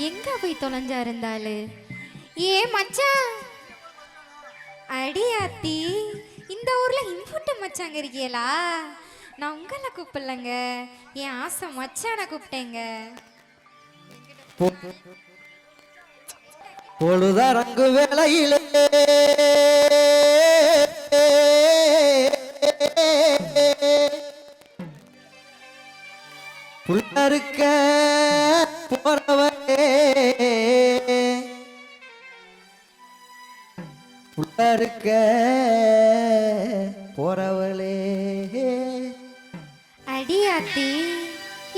எங்க போய் தொலைஞ்சா இருந்தாலு ஏ மச்சான் அடியாத்தி இந்த ஊர்ல இம்புட்டு மச்சாங்க இருக்கீங்களா? நான் உங்களை கூப்பிடலங்க, என் ஆசை மச்சான கூப்பிட்டேங்க. பொழுதரங்கு வேளையிலே புள்ளருக்க போறவளே புள்ளருக்க போறவளே அடியாத்தி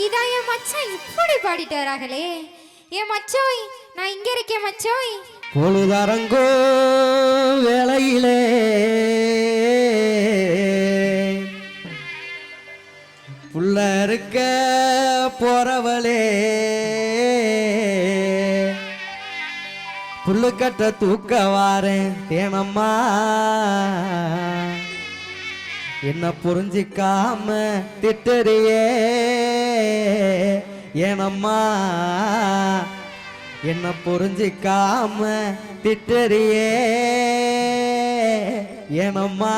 இதான் என் மச்சான் இப்படி பாடிட்டு வராங்களே. என் மச்சோய் நான் இங்க இருக்கேன் மச்சோய். பொழுதரங்கோ வேளையிலே புள்ள இருக்க போறவளே புல்லுக்கட்ட தூக்க வாரேன் தேனம்மா என்ன புரிஞ்சிக்காம திட்டறியே ஏனம்மா என்ன புரிஞ்சிக்காம திட்டறியே ஏனம்மா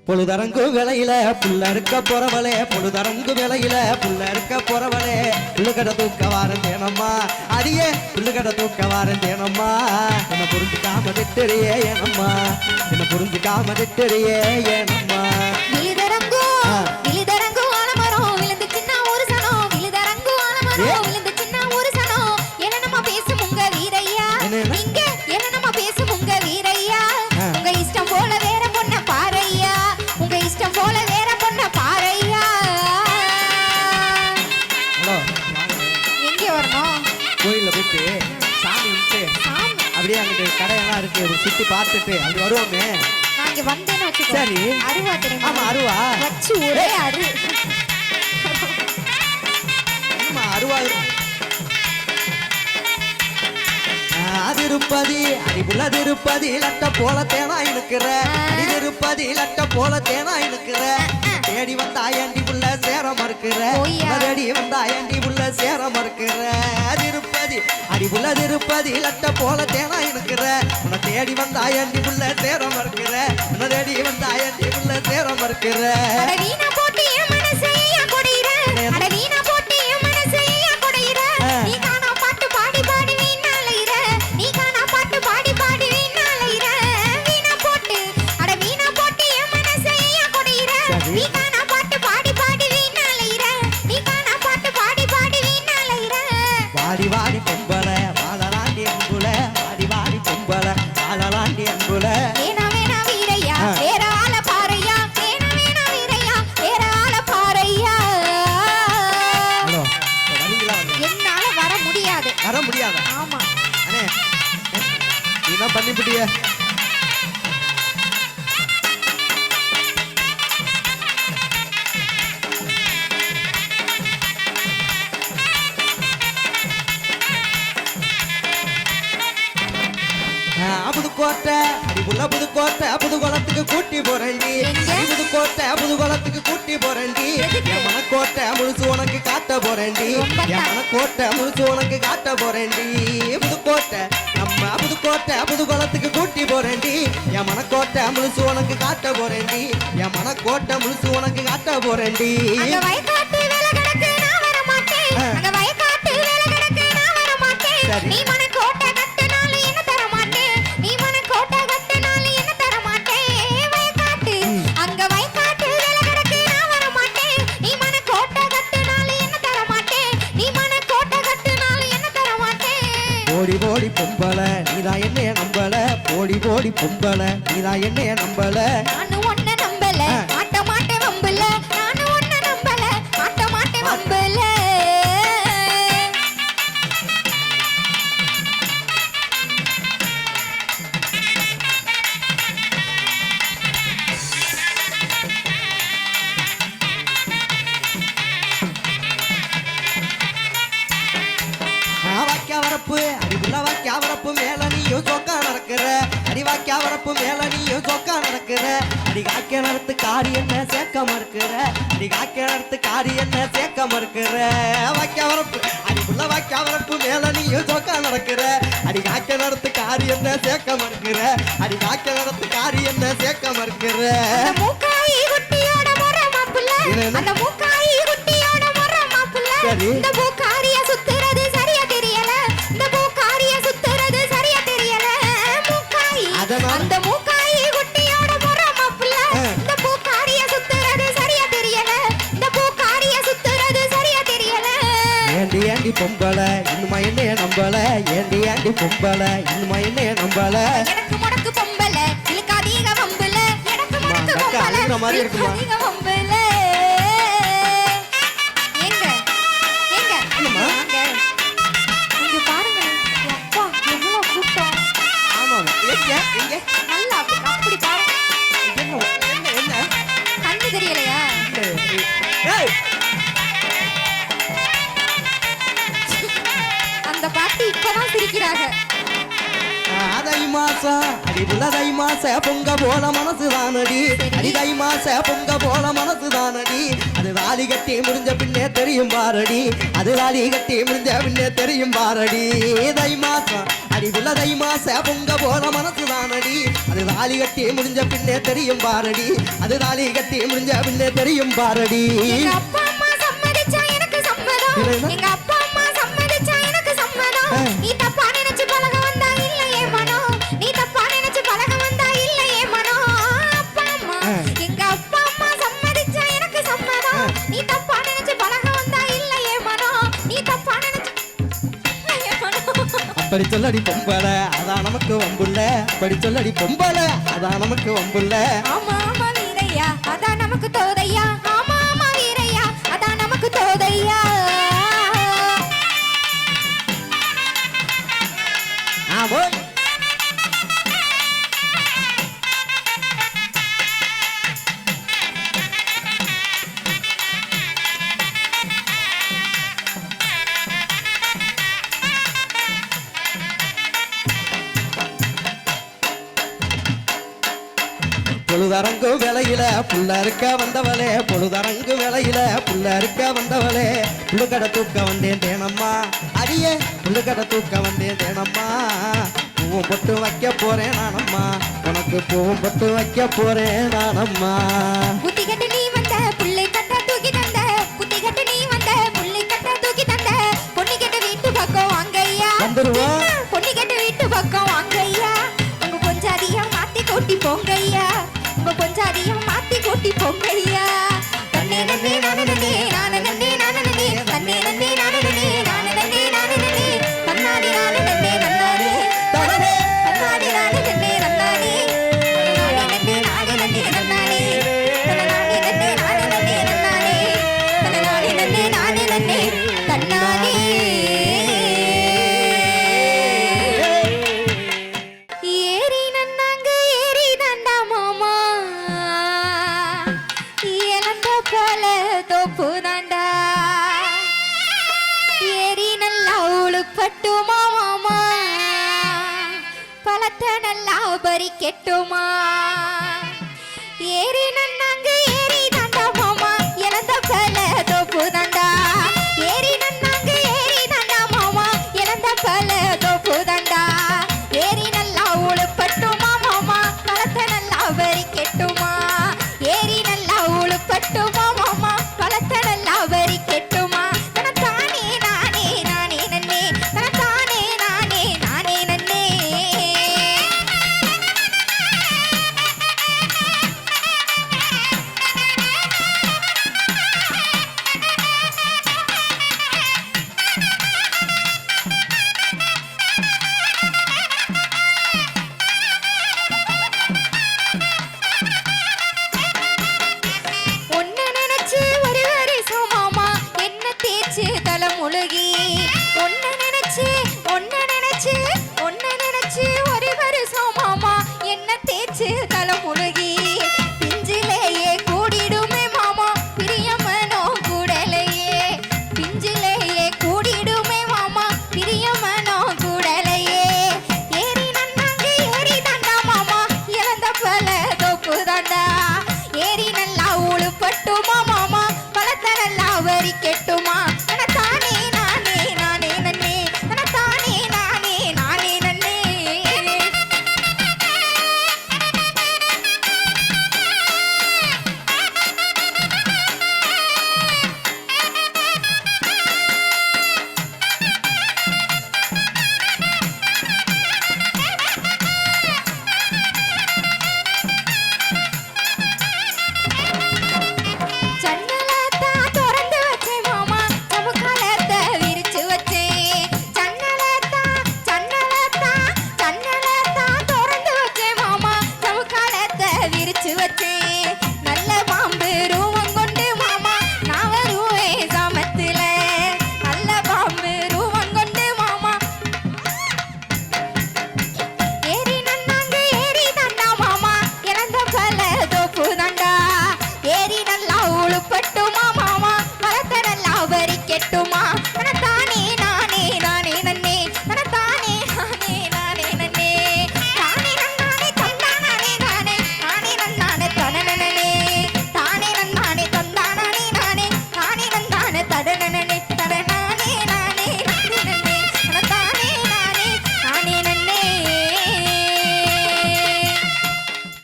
பொழுதரங்கு வேளையில புள்ள இருக்க போறவளே பொழுதரங்கு வேளையில புள்ள இருக்க போறவளே புள்ளுக்கட தூக்க வாரன் தேனம்மா அடியே புள்ளுக்கட தூக்க வாரன் தேனம்மா என்ன புரிஞ்சுக்காம திட்டறியே ஏனம்மா என்ன புரிஞ்சுக்காம திட்டறியே ஏனம்மா விழுதரங்கு விழுதரங்கு ஆலமரம் விழுந்து சின்ன ஒரு சனம் விழுதரங்கு ஆலமரம் விழுந்து சின்ன ஒரு சனம் என்ன நம்ம பேசும் உங்க வீரையா இங்க என்ன நம்ம பேசும் உங்க வீரையா உங்க இஷ்டம் போல வேற பொண்ண பாரையா உங்க இஷ்டம் போல வேற பொண்ண பாரையா. எங்க வரணும்? கோயில்ல போயிட்டு சாமி விட்டு அப்படியே அங்கிட்டு கடையெல்லாம் இருக்கு சுத்தி பார்த்துட்டு அப்படி வருவோமே. நான் இங்க வந்தேன்னு வச்சுக்கோ. சரி அருவா தெரியுமா? ஆமா அருவா வச்சு ஒரே அரு ஆமா அருவா அதிருப்பதி அடிபுள்ள திருப்பதி லட்ட போல தேனா இருக்கிற அடிதிருப்பதி லட்ட போல தேனா இருக்கிற தேடி வந்தா ஏண்டி புள்ள சேர மறுக்கிற தேடி வந்தா ஏண்டி புள்ள சேர மறுக்கிற திருப்பதி அடிபுள்ள திருப்பதி லட்ட போல தேனா இருக்கிற உன்னை தேடி வந்தா ஏண்டி புள்ள சேர மறுக்கிற உன்னை தேடி வந்தா ஏண்டி புள்ள சேர மறுக்கிற வாடி வாடி பொம்பள வாழலாண்டி அன்புல வாடி வாடி பொம்பள வாழலாண்டி அன்புல வர முடியாதா? ஆமா அண்ணே நீதான் பண்ணிவிட்டிய. புதுக்கோட்டை அடிபுள்ள புதுக்கோட்டை புதுகுளத்துக்கு கூட்டி போறேன்டி புதுக்கோட்டை புதுகுளத்துக்கு கூட்டி போறேன்டி என் மனக்கோட்டை முழுசு உனக்கு காட்ட போறேன்டி என் மனக்கோட்டை முழுசு உனக்கு காட்ட போறேன்டி புதுக்கோட்டை நம்ம புதுக்கோட்டை புதுகுளத்துக்கு கூட்டி போறேன்டி என் மனக்கோட்டை முழுசு உனக்கு காட்ட போறேன்டி என் மனக்கோட்டை முழுசு உனக்கு காட்ட போறேன்டி. சரி போடி போடி பொம்பள நீதான் என்னைய நம்பல போடி போடி பொம்பள நீதான் என்னைய நம்பல நானும் ஒன்ன நம்பல மாட்ட மாட்ட வம்பல நானும் ஒன்ன நம்பல மாட்ட மாட்ட வம்பல வரப்பு அடிபுள்ள வாக்கியா வரப்பு மேல நீயும் சொக்கா நடக்கிற அடிவாக்கியா வரப்பு மேல நீயும் சொக்கா நடக்கிற அடி அடி காக்க நடத்து காரி என்ன சேர்க்க மறுக்கிற அடி காக்க நடத்து காரி என்ன சேர்க்க மறுக்கிற வாக்க வரப்பு அடி புள்ள வாக்க வரப்பு மேல நீயும் சோக்கா நடக்கிற அடி காக்க நடத்து காரி என்ன சேர்க்க மறுக்கிற அடி காக்க நடத்து காரி என்ன சேர்க்க மறுக்கிற அந்த மூக்காயி குட்டியோட முறை மாப்புள்ள அந்த மூக்காயி குட்டியோட முறை மாப்புள்ள இந்த பூக்காரிய சுத்துறது சரியா தெரியல இந்த பூக்காரிய சுத்துறது சரியா தெரியல மூக்காயி அந்த மூக்காயி குட்டியோட முறை மாப்புள்ள இந்த பூக்காரிய சுத்துறது சரியா தெரியல இந்த பூக்காரிய சுத்துறது சரியா தெரியல ஏண்டி ஏண்டி பொம்பளை இன்னுமா என்னைய நம்பல ஏண்டி ஏண்டி பொம்பளை இன்னுமா என்னைய நம்பல எனக்கு முடக்கு பொம்பளை இழுக்காதீக வம்புல எனக்கு முடக்கு பொம்பளை அழுகிற மாதிரி இருக்குமா இழுக்காதீக வம்புல எங்க எங்க என்னம்மா? வாங்க. இங்க பாருங்க அப்பா எவ்வளவு கூட்டம் ஆமா எங்க எங்க நல்லா அப்படி பாருங்க என்ன என்ன என்ன கண்ணு தெரியலையா ஏய் அந்த பாட்டி இப்பதான் சிரிக்கிறாங்க தை மாசம் அடி புள்ள தை மாச பொங்க போல மனசு தானடி அடி தை மாச பொங்க போல மனசு தானடி அது தாலி கட்டி முடிஞ்ச பின்னே தெரியும் பாரடி அது தாலி கட்டி முடிஞ்ச பின்னே தெரியும் பாரடி தை மாசம் அடி புள்ள தை மாச பொங்க போல மனசு தானடி அது தாலி கட்டி முடிஞ்ச பின்னே தெரியும் பாரடி அது தாலி கட்டி முடிஞ்ச பின்னே தெரியும் பாரடி எங்க அப்பா அம்மா சம்மதிச்சா எனக்கு சம்மதம் எங்க அப்பா அம்மா சம்மதிச்சா எனக்கு சம்மதம் நீ தப்பா நினைச்சு பழக வந்தா இல்லையே மனம் நீ தப்பா நினைச்சு பழக வந்தா இல்லையே மனம் அப்பா அம்மா எங்க அப்பா அம்மா சம்மதிச்சா எனக்கு சம்மதம் நீ தப்பா நினைச்சு பழக வந்தா இல்லையே மனம் நீ தப்பா நினைச்சு இல்லையே மனம் அப்படி சொல்லடி பொம்பளை அதான் நமக்கு வம்புள்ள அப்படி சொல்லடி பொம்பளை அதான் நமக்கு வம்புள்ள ஆமா ஆமா வீரையா அதான் நமக்கு தோதையா ஆமா ஆமா வீரையா அதான் நமக்கு தோதையா ஆமா பொழுதரங்கு வேலையில புள்ள இருக்க வந்தவளே பொழுதரங்கு வேலையில புள்ள இருக்க வந்தவளே புள்ளுக்கடை தூக்க வந்தேன் தேனம்மா அடியே புள்ளுக்கடை தூக்க வந்தேன் தேனம்மா பூவும் பொட்டு வைக்க போறேன் நானம்மா உனக்கு பூவும் பொட்டு வைக்க போறேன் நானம்மா புத்தி கட்டு நீ வந்த புள்ளை கட்ட தூக்கி தந்த புத்தி கட்டு நீ வந்த புள்ளை கட்ட தூக்கி தந்த பொண்ணு கட்ட வீட்டு பக்கம் வாங்கய்யா வந்துருவோம். பொண்ணு கட்ட வீட்டு பக்கம் வாங்கய்யா உங்க கொஞ்சம் அதிகம் மாத்தி கூட்டி போங்கய்யா உங்க கொஞ்சம் அதிகம் மாத்தி கூட்டி போங்கய்யா தன்னே நன்னே நானே நன்னே நானே நன்னே நானே நன்னே தன்னே நன்னே நானே நன்னே நானே நன்னே நானே நன்னே தன்னாடி நானே நன்னே நன்னாடி தனனே. தன்னாடி நானே நன்னே நன்னாடி தன்னாடி நன்னே நானே நன்னே நன்னாடி தன்னாடி நன்னே நானே நன்னே நன்னாடி தன்னாடி நன்னே நானே நன்னே தன்னாடி ஏரி நன்னாங்க ஏரி தண்டா மாமா இழந்த போல தோப்பு தாண்டா ஏரி நல்லா உழுப்பட்டுமா மாமா பழத்தை நல்லா பறிக்கட்டுமா ஏரி நன்னாங்க ஏரி தாண்டா மாமா இழந்த போல தோப்பு தாண்டா ஏரி நன்னாங்க ஏரி தாண்டா மாமா இழந்த போல தோப்பு தாண்டா ஏரி நல்லா உழுப்பட்டுமா மாமா பழத்தை நல்லா பறிக்கட்டுமா ஏரி நல்லா உழுப்பட்டுமா மாமா பழத்தை நல்லா பறிக்கட்டுமா தனத்தானே நானே நானே நன்னே தனத்தானே நானே நானே நன்னே பட்டுமா மாமா மரத்தரெல்லாம் வரிக்கட்டுமா தானே நானே நானே நன்னே தானே நானே நானே நன்னே தானே நன்னானே தந்தானே நானே நானே நன்னானே தனனனே தானே நன்னானே தந்தானே நானே நானே நன்னானே தடனனே